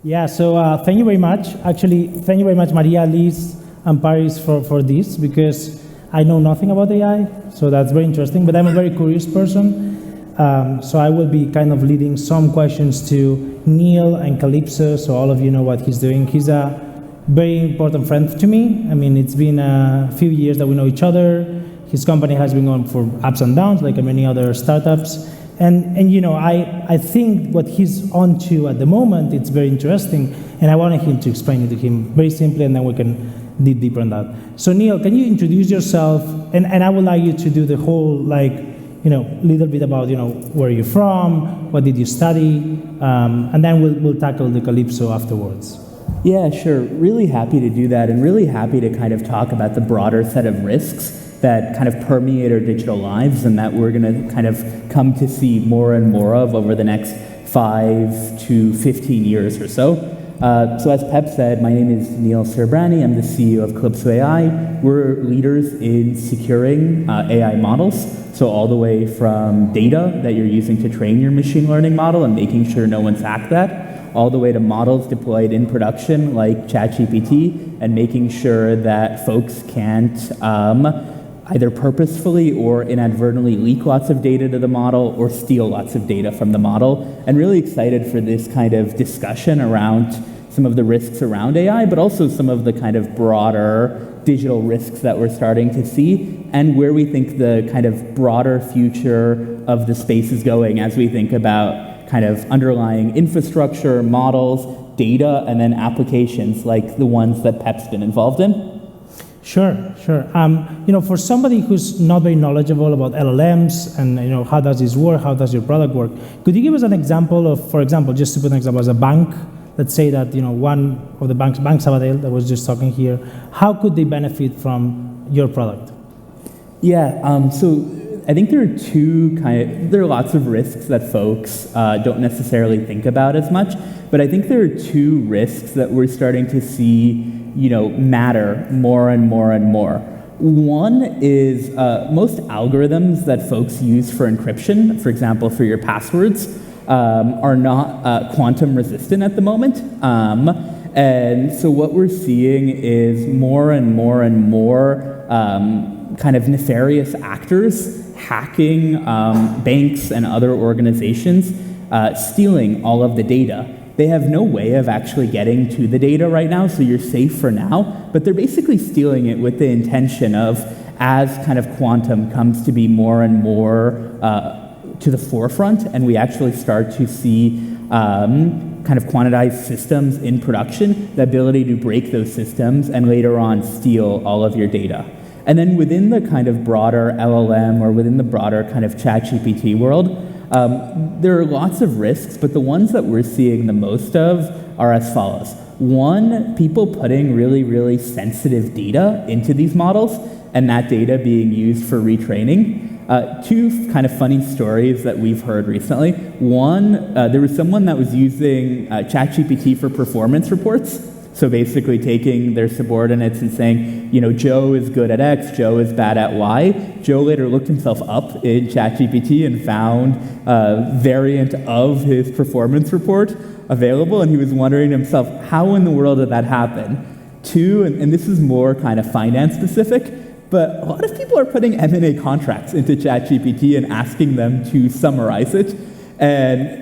Yeah, so thank you very much. Actually, thank you very much, Maria, Liz, and Paris for this, because I know nothing about AI, so that's very interesting, but I'm a very curious person. So I will be kind of leading some questions to Neil and Calypso, so all of you know what he's doing. He's a very important friend to me. I mean, it's been a few years that we know each other. His company has been going for ups and downs, like many other startups. And you know, I think what he's onto at the moment, it's very interesting, and I wanted him to explain it to him very simply, and then we can dig deeper on that. So Neil, can you introduce yourself? And I would like you to do the whole, little bit about, where you're from, what did you study, and then we'll tackle the Calypso afterwards. Yeah, sure. Really happy to do that, and really happy to kind of talk about the broader set of risks that kind of permeate our digital lives and that we're going to kind of come to see more and more of over the next 5 to 15 years or so. So as Pep said, my name is Neil Sirbrani. I'm the CEO of Calypso AI. We're leaders in securing AI models, so all the way from data that you're using to train your machine learning model and making sure no one's hacked that, all the way to models deployed in production like ChatGPT and making sure that folks can't either purposefully or inadvertently leak lots of data to the model or steal lots of data from the model. And really excited for this kind of discussion around some of the risks around AI, but also some of the kind of broader digital risks that we're starting to see and where we think the kind of broader future of the space is going as we think about kind of underlying infrastructure, models, data, and then applications like the ones that Pep's been involved in. Sure. For somebody who's not very knowledgeable about LLMs and how does this work, how does your product work, could you give us an example of, for example, just to put an example, as a bank, let's say that one of the banks, Bank Sabadell, that was just talking here, how could they benefit from your product? Yeah, so I think there are lots of risks that folks don't necessarily think about as much, but I think there are two risks that we're starting to see matter more and more and more. One is most algorithms that folks use for encryption, for example, for your passwords, are not quantum resistant at the moment. And so what we're seeing is more and more and more kind of nefarious actors hacking banks and other organizations, stealing all of the data. They have no way of actually getting to the data right now, so you're safe for now, but they're basically stealing it with the intention of, as kind of quantum comes to be more and more to the forefront, and we actually start to see kind of quantized systems in production, the ability to break those systems and later on steal all of your data. And then within the kind of broader LLM or within the broader kind of ChatGPT world, there are lots of risks, but the ones that we're seeing the most of are as follows. One, people putting really, really sensitive data into these models, and that data being used for retraining. Two kind of funny stories that we've heard recently. One, there was someone that was using ChatGPT for performance reports. So basically taking their subordinates and saying, Joe is good at X, Joe is bad at Y. Joe later looked himself up in ChatGPT and found a variant of his performance report available, and he was wondering to himself, how in the world did that happen? Two, and this is more kind of finance specific, but a lot of people are putting M&A contracts into ChatGPT and asking them to summarize it. And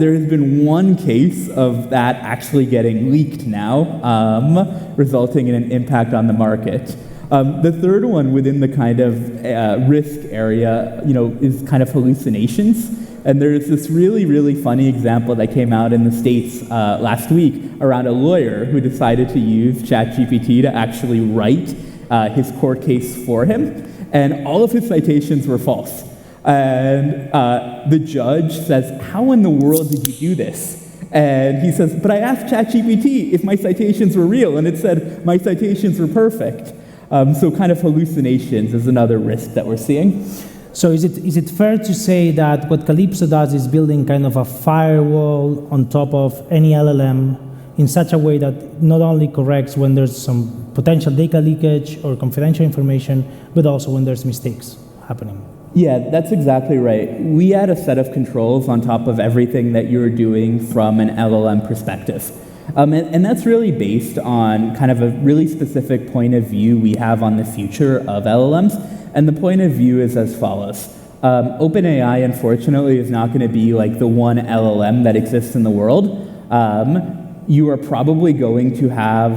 there has been one case of that actually getting leaked now, resulting in an impact on the market. The third one within the kind of risk area, is kind of hallucinations. And there's this really, really funny example that came out in the States last week around a lawyer who decided to use ChatGPT to actually write his court case for him. And all of his citations were false. And the judge says, how in the world did you do this? And he says, but I asked ChatGPT if my citations were real, and it said my citations were perfect. So kind of hallucinations is another risk that we're seeing. So is it fair to say that what Calypso does is building kind of a firewall on top of any LLM in such a way that not only corrects when there's some potential data leakage or confidential information, but also when there's mistakes happening? Yeah, that's exactly right. We add a set of controls on top of everything that you're doing from an LLM perspective. And that's really based on kind of a really specific point of view we have on the future of LLMs. And the point of view is as follows. OpenAI, unfortunately, is not going to be like the one LLM that exists in the world. You are probably going to have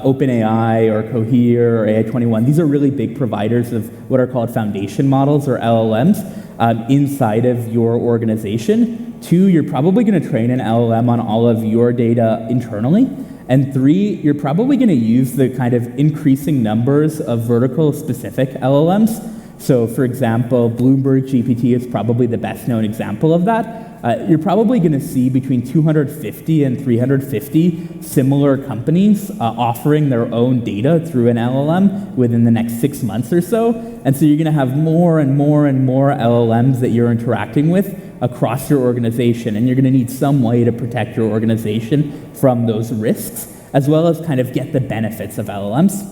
OpenAI or Cohere or AI21. These are really big providers of what are called foundation models or LLMs inside of your organization. 2, you're probably going to train an LLM on all of your data internally. And 3, you're probably going to use the kind of increasing numbers of vertical specific LLMs. So for example, Bloomberg GPT is probably the best known example of that. You're probably going to see between 250 and 350 similar companies offering their own data through an LLM within the next 6 months or so. And so you're going to have more and more and more LLMs that you're interacting with across your organization. And you're going to need some way to protect your organization from those risks, as well as kind of get the benefits of LLMs.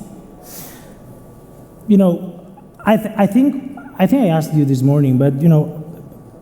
You know, I think I asked you this morning, but you know,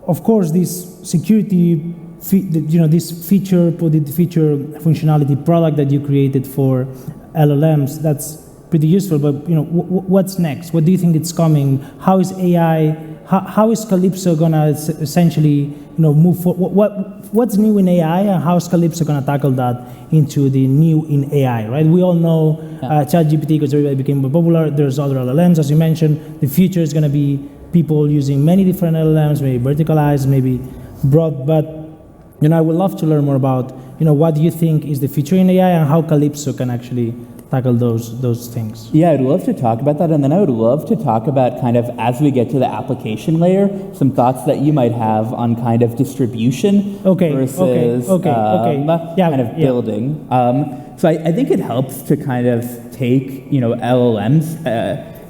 of course, this security, this feature functionality product that you created for LLMs, that's pretty useful. But you know, what's next? What do you think it's coming? How is AI? How is Calypso gonna essentially, move forward? What's new in AI, and how is Calypso gonna tackle that into the new in AI? Right? We all know ChatGPT, because everybody became more popular. There's other LLMs, as you mentioned. The future is gonna be people using many different LLMs, maybe verticalized, maybe broad. But I would love to learn more about what do you think is the future in AI, and how Calypso can actually tackle those things. Yeah, I'd love to talk about that, and then I would love to talk about kind of, as we get to the application layer, some thoughts that you might have on kind of distribution versus building. So I think it helps to kind of take LLMs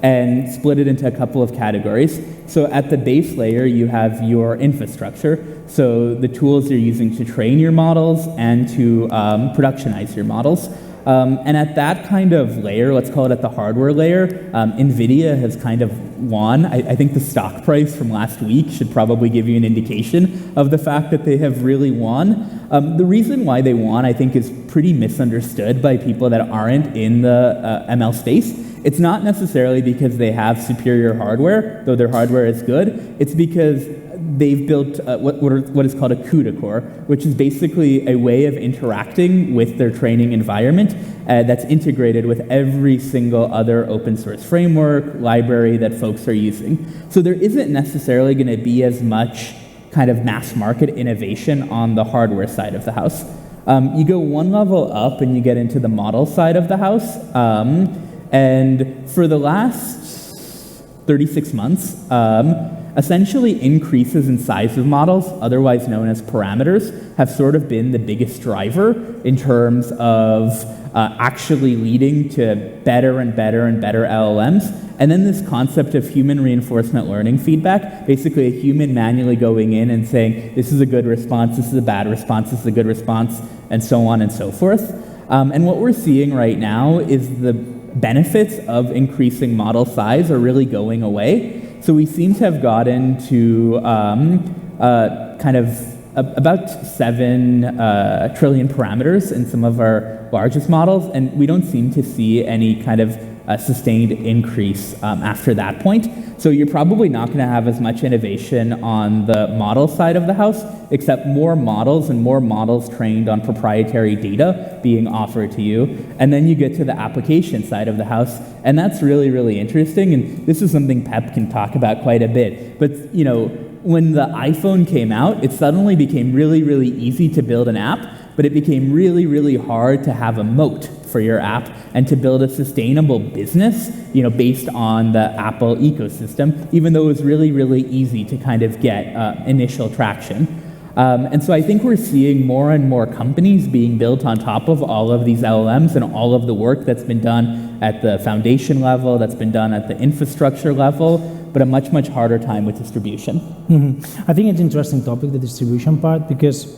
and split it into a couple of categories. So at the base layer, you have your infrastructure, so the tools you're using to train your models and to productionize your models. And at that kind of layer, let's call it at the hardware layer, NVIDIA has kind of won. I think the stock price from last week should probably give you an indication of the fact that they have really won. The reason why they won, I think, is pretty misunderstood by people that aren't in the ML space. It's not necessarily because they have superior hardware, though their hardware is good. It's because they've built what is called a CUDA core, which is basically a way of interacting with their training environment that's integrated with every single other open source framework, library that folks are using. So there isn't necessarily going to be as much kind of mass market innovation on the hardware side of the house. You go one level up and you get into the model side of the house. And for the last 36 months, essentially increases in size of models, otherwise known as parameters, have sort of been the biggest driver in terms of actually leading to better and better and better LLMs. And then this concept of human reinforcement learning feedback, basically a human manually going in and saying, this is a good response, this is a bad response, this is a good response, and so on and so forth. And what we're seeing right now is the benefits of increasing model size are really going away. So we seem to have gotten to kind of about 7 trillion parameters in some of our largest models, and we don't seem to see any kind of sustained increase after that point. So you're probably not going to have as much innovation on the model side of the house, except more models and more models trained on proprietary data being offered to you. And then you get to the application side of the house, and that's really, really interesting. And this is something Pep can talk about quite a bit. But when the iPhone came out, it suddenly became really, really easy to build an app, but it became really, really hard to have a moat for your app and to build a sustainable business, based on the Apple ecosystem, even though it was really, really easy to kind of get initial traction. And so I think we're seeing more and more companies being built on top of all of these LLMs and all of the work that's been done at the foundation level, that's been done at the infrastructure level, but a much, much harder time with distribution. Mm-hmm. I think it's an interesting topic, the distribution part, because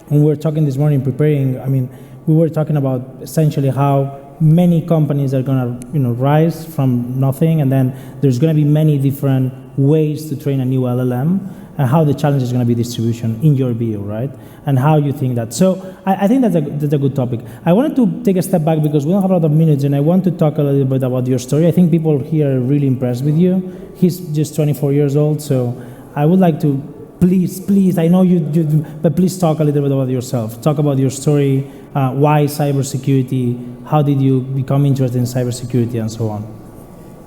when we were talking this morning preparing, we were talking about essentially how many companies are going to rise from nothing, and then there's going to be many different ways to train a new LLM. and how the challenge is going to be distribution in your view, right? And how you think that. So I think that's a good topic. I wanted to take a step back because we don't have a lot of minutes, and I want to talk a little bit about your story. I think people here are really impressed with you. He's just 24 years old, so I would like to, please, I know you but please talk a little bit about yourself. Talk about your story, why cybersecurity, how did you become interested in cybersecurity, and so on.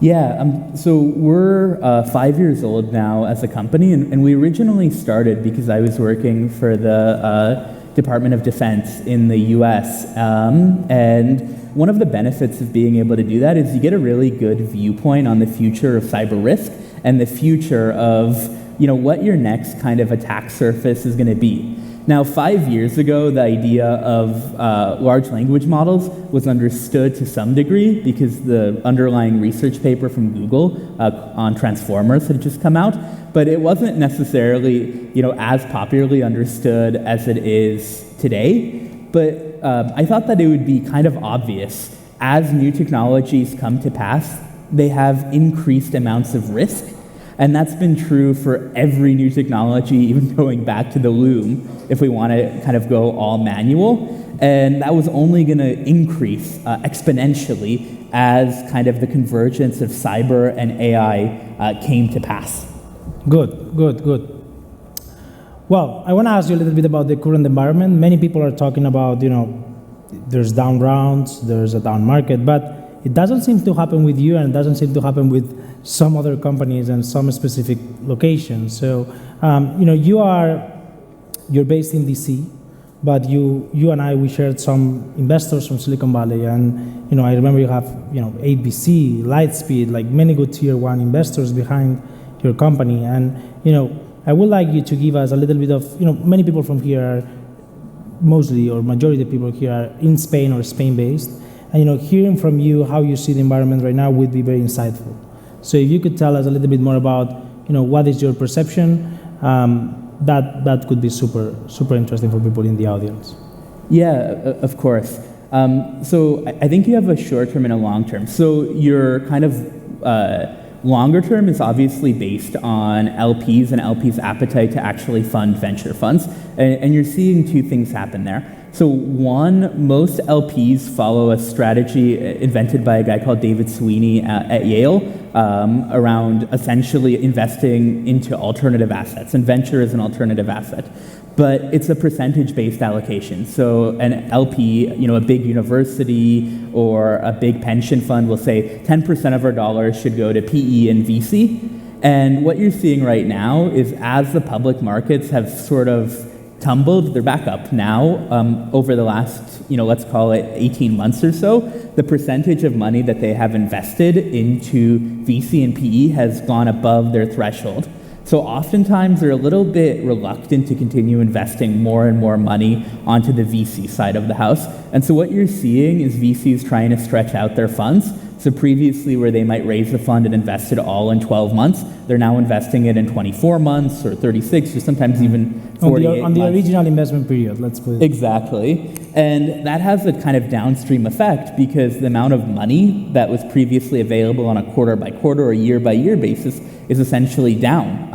Yeah, so we're 5 years old now as a company, and we originally started because I was working for the Department of Defense in the US, and one of the benefits of being able to do that is you get a really good viewpoint on the future of cyber risk and the future of what your next kind of attack surface is going to be. Now, 5 years ago, the idea of large language models was understood to some degree because the underlying research paper from Google on transformers had just come out, but it wasn't necessarily as popularly understood as it is today. But I thought that it would be kind of obvious as new technologies come to pass, they have increased amounts of risk. And that's been true for every new technology, even going back to the loom, if we want to kind of go all manual. And that was only going to increase exponentially as kind of the convergence of cyber and AI came to pass. Good. Well, I want to ask you a little bit about the current environment. Many people are talking about, there's down rounds, there's a down market, but it doesn't seem to happen with you, and it doesn't seem to happen with some other companies and some specific locations. So, you're based in DC, but you and I, we shared some investors from Silicon Valley, and I remember you have 8BC, Lightspeed, like many good tier one investors behind your company. And I would like you to give us a little bit of many people from here are mostly or majority of people here are in Spain or Spain based, and hearing from you how you see the environment right now would be very insightful. So if you could tell us a little bit more about, what is your perception, that could be super interesting for people in the audience. Yeah, of course. So I think you have a short term and a long term. So your kind of longer term is obviously based on LPs and LPs' appetite to actually fund venture funds. And you're seeing two things happen there. So one, most LPs follow a strategy invented by a guy called David Sweeney at Yale around essentially investing into alternative assets, and venture is an alternative asset. But it's a percentage-based allocation. So an LP, a big university or a big pension fund will say 10% of our dollars should go to PE and VC. And what you're seeing right now is as the public markets have sort of tumbled, they're back up now over the last, let's call it 18 months or so. The percentage of money that they have invested into VC and PE has gone above their threshold. So oftentimes they're a little bit reluctant to continue investing more and more money onto the VC side of the house. And so what you're seeing is VCs trying to stretch out their funds. So previously where they might raise the fund and invest it all in 12 months, they're now investing it in 24 months or 36 or sometimes even 48 months. On the original investment period, let's put it. Exactly. And that has a kind of downstream effect because the amount of money that was previously available on a quarter by quarter or year by year basis is essentially down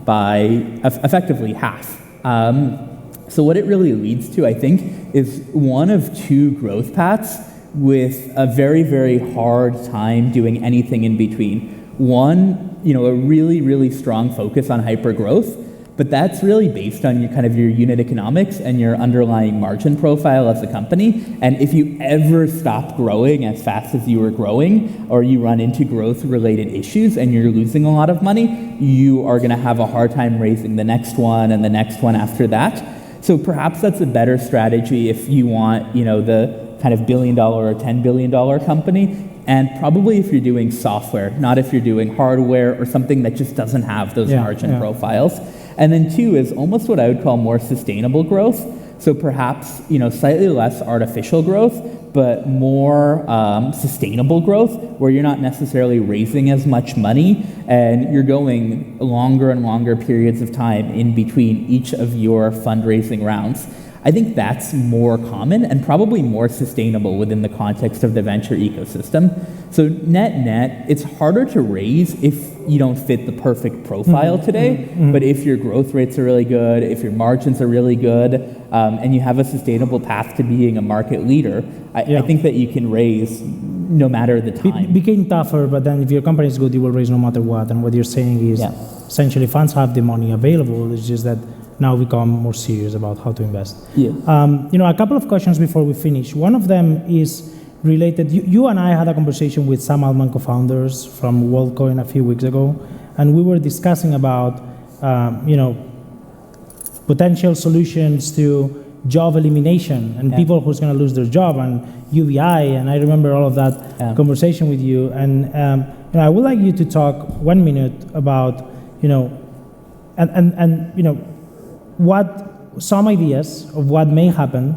by effectively half. So what it really leads to, I think, is one of two growth paths with a very, very hard time doing anything in between. One, a really, really strong focus on hyper growth, but that's really based on your unit economics and your underlying margin profile as a company. And if you ever stop growing as fast as you were growing, or you run into growth-related issues and you're losing a lot of money, you are going to have a hard time raising the next one and the next one after that. So perhaps that's a better strategy if you want, the kind of $1 billion or $10 billion company, and probably if you're doing software, not if you're doing hardware or something that just doesn't have those margin profiles. And then two is almost what I would call more sustainable growth. So perhaps, slightly less artificial growth, but more sustainable growth, where you're not necessarily raising as much money and you're going longer and longer periods of time in between each of your fundraising rounds. I think that's more common and probably more sustainable within the context of the venture ecosystem. So net, it's harder to raise if you don't fit the perfect profile today, but if your growth rates are really good, if your margins are really good, and you have a sustainable path to being a market leader, I think that you can raise no matter the time. It became tougher, but then if your company is good, you will raise no matter what. And what you're saying is essentially funds have the money available, it's just that now become more serious about how to invest. Yeah. A couple of questions before we finish. One of them is related. You and I had a conversation with Sam Altman co-founders from WorldCoin a few weeks ago, and we were discussing about potential solutions to job elimination and people who's going to lose their job and UBI. And I remember all of that conversation with you. And I would like you to talk 1 minute about what some ideas of what may happen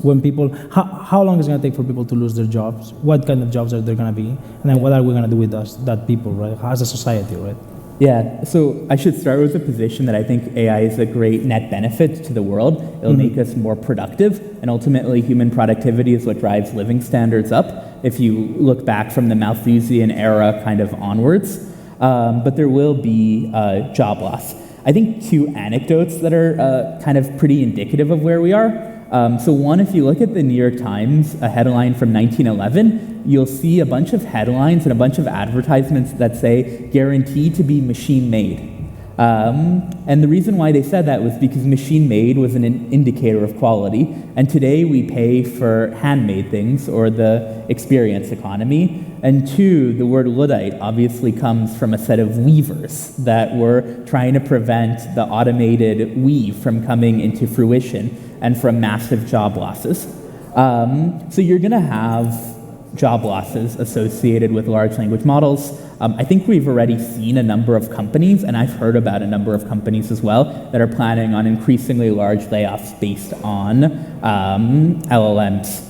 when people, how long is it going to take for people to lose their jobs? What kind of jobs are there going to be? And then what are we going to do with that people, right? As a society, right? Yeah, so I should start with the position that I think AI is a great net benefit to the world. It'll make us more productive, and ultimately human productivity is what drives living standards up, if you look back from the Malthusian era kind of onwards. But there will be job loss. I think two anecdotes that are kind of pretty indicative of where we are. So one, if you look at the New York Times, a headline from 1911, you'll see a bunch of headlines and a bunch of advertisements that say, guaranteed to be machine made. And the reason why they said that was because machine made was an indicator of quality. And today we pay for handmade things, or the experience economy. And two, the word Luddite obviously comes from a set of weavers that were trying to prevent the automated weave from coming into fruition and from massive job losses. So you're going to have job losses associated with large language models. I think we've already seen a number of companies, and I've heard about a number of companies as well, that are planning on increasingly large layoffs based on LLMs.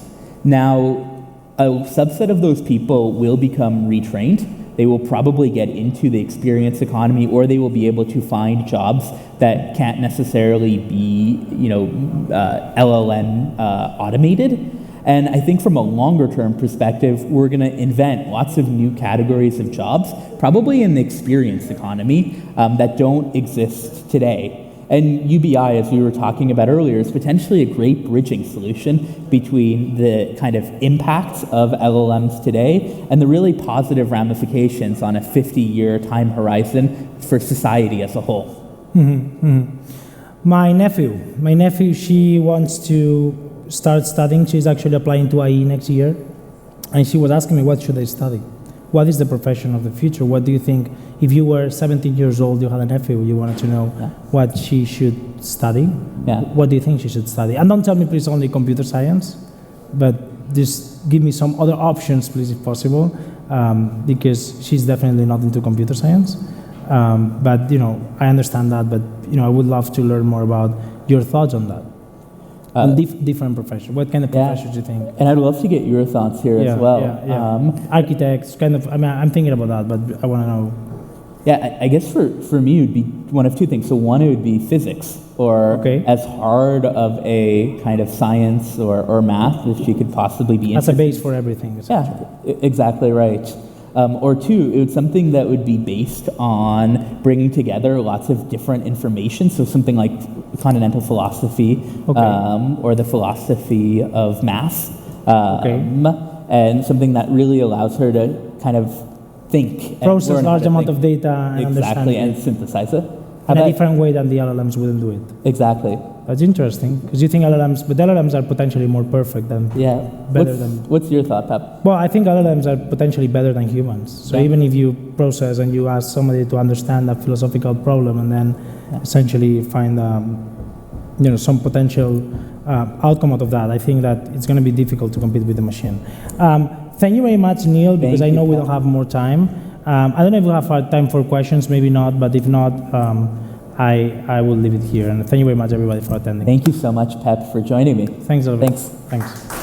Now, a subset of those people will become retrained. They will probably get into the experience economy, or they will be able to find jobs that can't necessarily be, LLM automated. And I think from a longer term perspective, we're going to invent lots of new categories of jobs, probably in the experience economy, that don't exist today. And UBI, as we were talking about earlier, is potentially a great bridging solution between the kind of impacts of LLMs today and the really positive ramifications on a 50-year time horizon for society as a whole. My nephew, she wants to start studying. She's actually applying to IE next year. And she was asking me, what should I study? What is the profession of the future? What do you think? If you were 17 years old, you had a nephew, you wanted to know what she should study. What do you think she should study? And don't tell me, please, only computer science, but just give me some other options, please, if possible, because she's definitely not into computer science. But, I understand that, but, I would love to learn more about your thoughts on that. Different professions. What kind of professions do you think? And I'd love to get your thoughts here as well. Architects, I'm thinking about that, but I want to know. Yeah, I guess for me it would be one of two things. So one, it would be physics, or as hard of a kind of science or math as she could possibly be interested. As a base for everything. Yeah, exactly right. Or two, it was something that would be based on bringing together lots of different information, so something like continental philosophy, or the philosophy of math, and something that really allows her to kind of think. Process large amount of data and exactly, understand and synthesize it. In a different way than the LLMs wouldn't do it. Exactly. That's interesting, because you think LLMs are potentially more perfect than better than. What's your thought, Pep? Well, I think LLMs are potentially better than humans. So even if you process and you ask somebody to understand a philosophical problem and then essentially find some potential outcome out of that, I think that it's going to be difficult to compete with the machine. Thank you very much, Neil, because I know we don't have more time. I don't know if we have time for questions, maybe not, but if not, I will leave it here. And thank you very much, everybody, for attending. Thank you so much, Pep, for joining me. Thanks, Oliver. Thanks. Thanks.